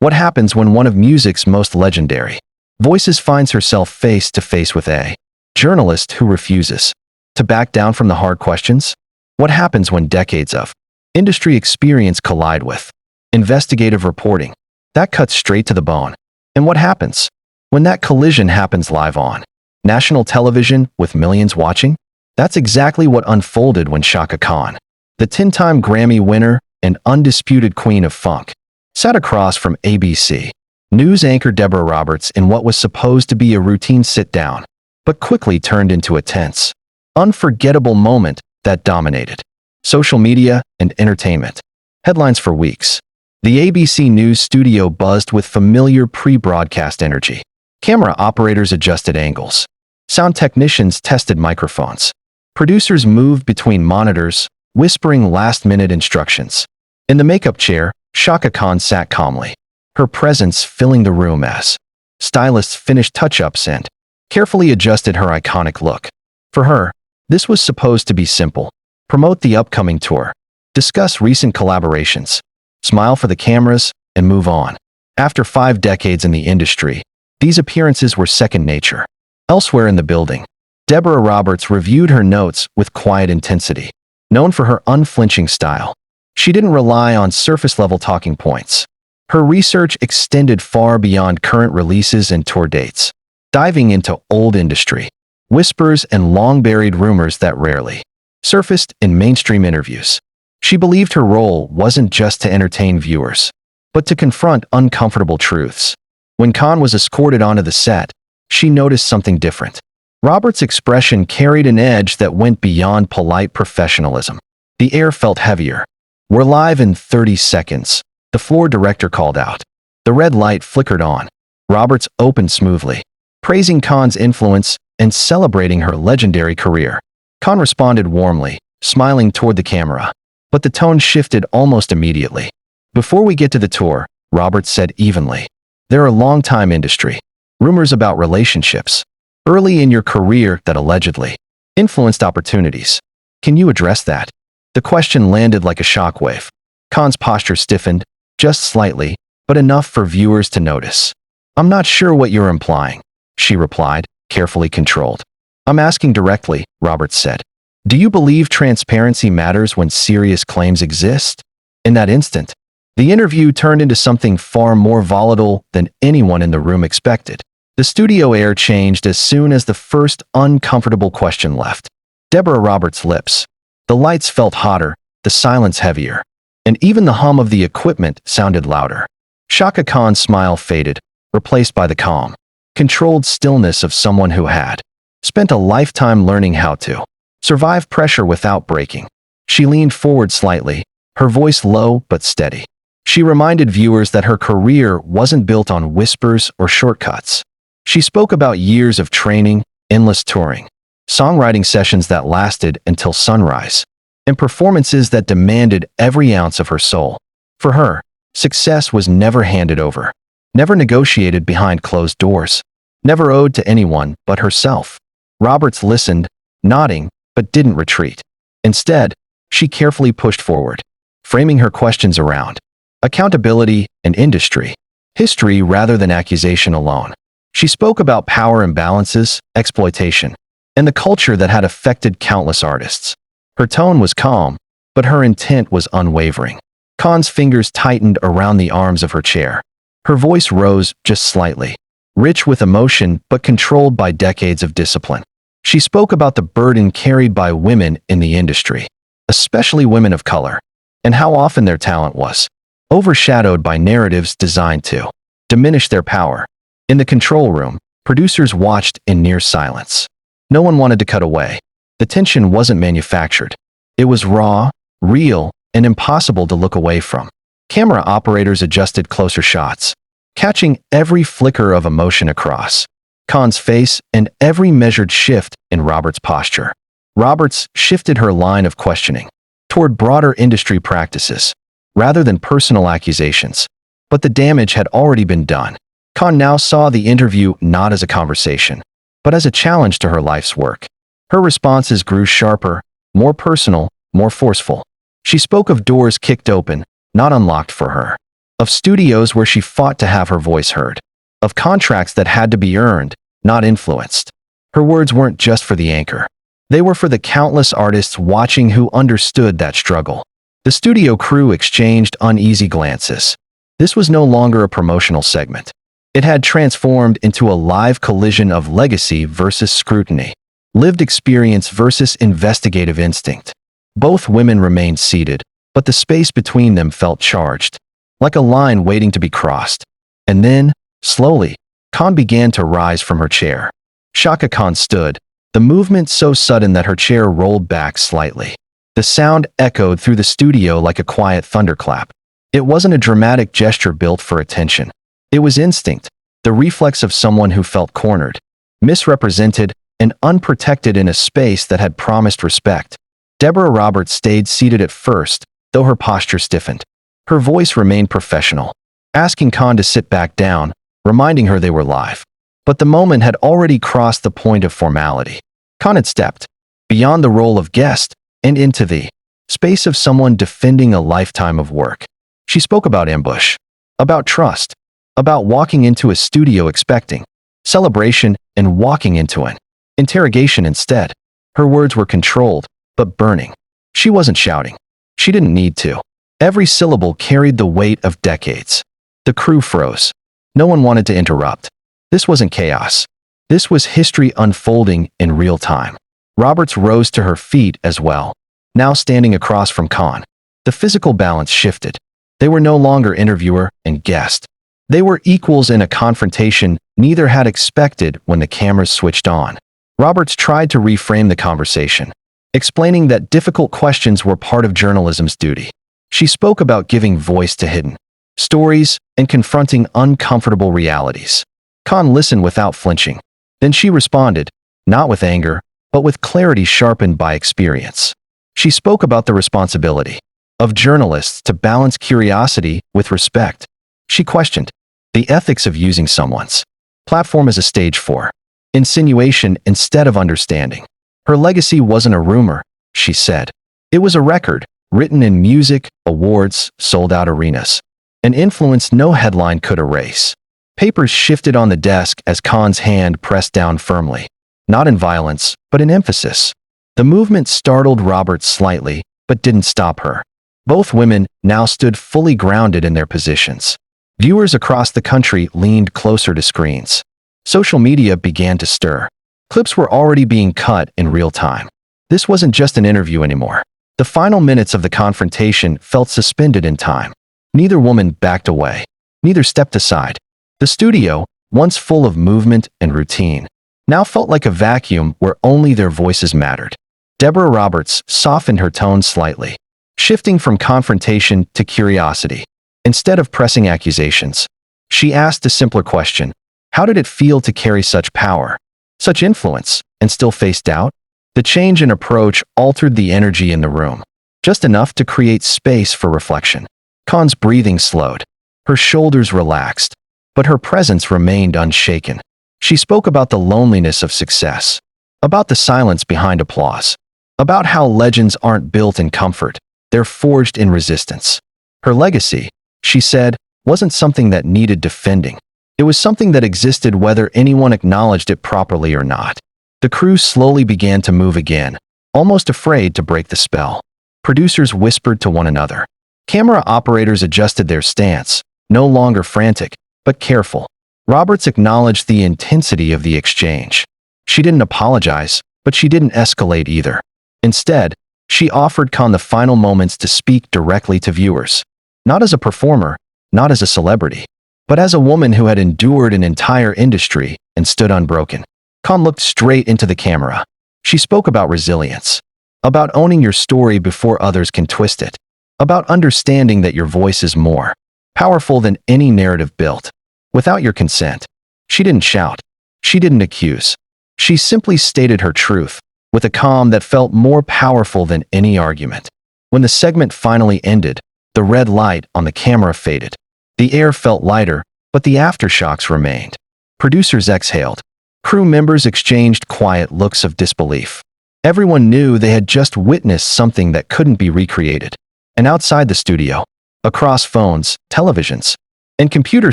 What happens when one of music's most legendary voices finds herself face to face with a journalist who refuses to back down from the hard questions? What happens when decades of industry experience collide with investigative reporting? That cuts straight to the bone. And what happens when that collision happens live on national television with millions watching? That's exactly what unfolded when Chaka Khan, the 10-time Grammy winner and undisputed queen of funk, sat across from ABC News anchor Deborah Roberts in what was supposed to be a routine sit-down, but quickly turned into a tense, unforgettable moment that dominated social media and entertainment headlines for weeks. The ABC News studio buzzed with familiar pre-broadcast energy. Camera operators adjusted angles. Sound technicians tested microphones. Producers moved between monitors, whispering last-minute instructions. In the makeup chair, Chaka Khan sat calmly, her presence filling the room as stylists finished touch-ups and carefully adjusted her iconic look. For her, this was supposed to be simple. Promote the upcoming tour, discuss recent collaborations, smile for the cameras, and move on. After 5 decades in the industry, these appearances were second nature. Elsewhere in the building, Deborah Roberts reviewed her notes with quiet intensity. Known for her unflinching style, she didn't rely on surface-level talking points. Her research extended far beyond current releases and tour dates, diving into old industry whispers and long-buried rumors that rarely surfaced in mainstream interviews. She believed her role wasn't just to entertain viewers, but to confront uncomfortable truths. When Khan was escorted onto the set, she noticed something different. Roberts' expression carried an edge that went beyond polite professionalism. The air felt heavier. "We're live in 30 seconds," the floor director called out. The red light flickered on. Roberts opened smoothly, praising Khan's influence and celebrating her legendary career. Khan responded warmly, smiling toward the camera. But the tone shifted almost immediately. "Before we get to the tour," Roberts said evenly, "there are long-time industry rumors about relationships early in your career that allegedly influenced opportunities. Can you address that?" The question landed like a shockwave. Khan's posture stiffened, just slightly, but enough for viewers to notice. "I'm not sure what you're implying," she replied, carefully controlled. "I'm asking directly," Roberts said. "Do you believe transparency matters when serious claims exist?" In that instant, the interview turned into something far more volatile than anyone in the room expected. The studio air changed as soon as the first uncomfortable question left Deborah Roberts' lips. The lights felt hotter, the silence heavier, and even the hum of the equipment sounded louder. Chaka Khan's smile faded, replaced by the calm, controlled stillness of someone who had spent a lifetime learning how to survive pressure without breaking. She leaned forward slightly, her voice low but steady. She reminded viewers that her career wasn't built on whispers or shortcuts. She spoke about years of training, endless touring, songwriting sessions that lasted until sunrise, and performances that demanded every ounce of her soul. For her, success was never handed over, never negotiated behind closed doors, never owed to anyone but herself. Roberts listened, nodding, but didn't retreat. Instead, she carefully pushed forward, framing her questions around accountability and industry history rather than accusation alone. She spoke about power imbalances, exploitation, and the culture that had affected countless artists. Her tone was calm, but her intent was unwavering. Khan's fingers tightened around the arms of her chair. Her voice rose just slightly, rich with emotion but controlled by decades of discipline. She spoke about the burden carried by women in the industry, especially women of color, and how often their talent was overshadowed by narratives designed to diminish their power. In the control room, producers watched in near silence. No one wanted to cut away. The tension wasn't manufactured. It was raw, real, and impossible to look away from. Camera operators adjusted closer shots, catching every flicker of emotion across Khan's face and every measured shift in Roberts' posture. Roberts shifted her line of questioning toward broader industry practices, rather than personal accusations. But the damage had already been done. Khan now saw the interview not as a conversation, but as a challenge to her life's work. Her responses grew sharper, more personal, more forceful. She spoke of doors kicked open, not unlocked for her, of studios where she fought to have her voice heard, of contracts that had to be earned, not influenced. Her words weren't just for the anchor. They were for the countless artists watching who understood that struggle. The studio crew exchanged uneasy glances. This was no longer a promotional segment. It had transformed into a live collision of legacy versus scrutiny, lived experience versus investigative instinct. Both women remained seated, but the space between them felt charged, like a line waiting to be crossed. And then, slowly, Khan began to rise from her chair. Chaka Khan stood, the movement so sudden that her chair rolled back slightly. The sound echoed through the studio like a quiet thunderclap. It wasn't a dramatic gesture built for attention. It was instinct, the reflex of someone who felt cornered, misrepresented, and unprotected in a space that had promised respect. Deborah Roberts stayed seated at first, though her posture stiffened. Her voice remained professional, asking Khan to sit back down, reminding her they were live. But the moment had already crossed the point of formality. Khan had stepped beyond the role of guest and into the space of someone defending a lifetime of work. She spoke about ambush, about trust, about walking into a studio expecting celebration and walking into an interrogation instead. Her words were controlled, but burning. She wasn't shouting. She didn't need to. Every syllable carried the weight of decades. The crew froze. No one wanted to interrupt. This wasn't chaos. This was history unfolding in real time. Roberts rose to her feet as well, now standing across from Khan. The physical balance shifted. They were no longer interviewer and guest. They were equals in a confrontation neither had expected when the cameras switched on. Roberts tried to reframe the conversation, explaining that difficult questions were part of journalism's duty. She spoke about giving voice to hidden stories and confronting uncomfortable realities. Khan listened without flinching. Then she responded, not with anger, but with clarity sharpened by experience. She spoke about the responsibility of journalists to balance curiosity with respect. She questioned the ethics of using someone's platform as a stage for insinuation instead of understanding. Her legacy wasn't a rumor, she said. It was a record, written in music, awards, sold-out arenas. An influence no headline could erase. Papers shifted on the desk as Khan's hand pressed down firmly. Not in violence, but in emphasis. The movement startled Roberts slightly, but didn't stop her. Both women now stood fully grounded in their positions. Viewers across the country leaned closer to screens. Social media began to stir. Clips were already being cut in real time. This wasn't just an interview anymore. The final minutes of the confrontation felt suspended in time. Neither woman backed away. Neither stepped aside. The studio, once full of movement and routine, now felt like a vacuum where only their voices mattered. Deborah Roberts softened her tone slightly, shifting from confrontation to curiosity. Instead of pressing accusations, she asked a simpler question. How did it feel to carry such power, such influence, and still face doubt? The change in approach altered the energy in the room, just enough to create space for reflection. Khan's breathing slowed. Her shoulders relaxed, but her presence remained unshaken. She spoke about the loneliness of success, about the silence behind applause, about how legends aren't built in comfort, they're forged in resistance. Her legacy, she said, wasn't something that needed defending. It was something that existed whether anyone acknowledged it properly or not. The crew slowly began to move again, almost afraid to break the spell. Producers whispered to one another. Camera operators adjusted their stance, no longer frantic, but careful. Roberts acknowledged the intensity of the exchange. She didn't apologize, but she didn't escalate either. Instead, she offered Khan the final moments to speak directly to viewers. Not as a performer, not as a celebrity, but as a woman who had endured an entire industry and stood unbroken. Khan looked straight into the camera. She spoke about resilience, about owning your story before others can twist it, about understanding that your voice is more powerful than any narrative built without your consent. She didn't shout. She didn't accuse. She simply stated her truth, with a calm that felt more powerful than any argument. When the segment finally ended, the red light on the camera faded. The air felt lighter, but the aftershocks remained. Producers exhaled. Crew members exchanged quiet looks of disbelief. Everyone knew they had just witnessed something that couldn't be recreated. And outside the studio, Across phones, televisions, and computer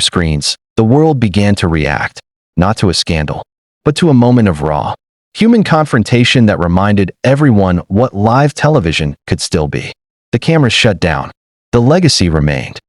screens, the world began to react, not to a scandal, but to a moment of raw, human confrontation that reminded everyone what live television could still be. The cameras shut down. The legacy remained.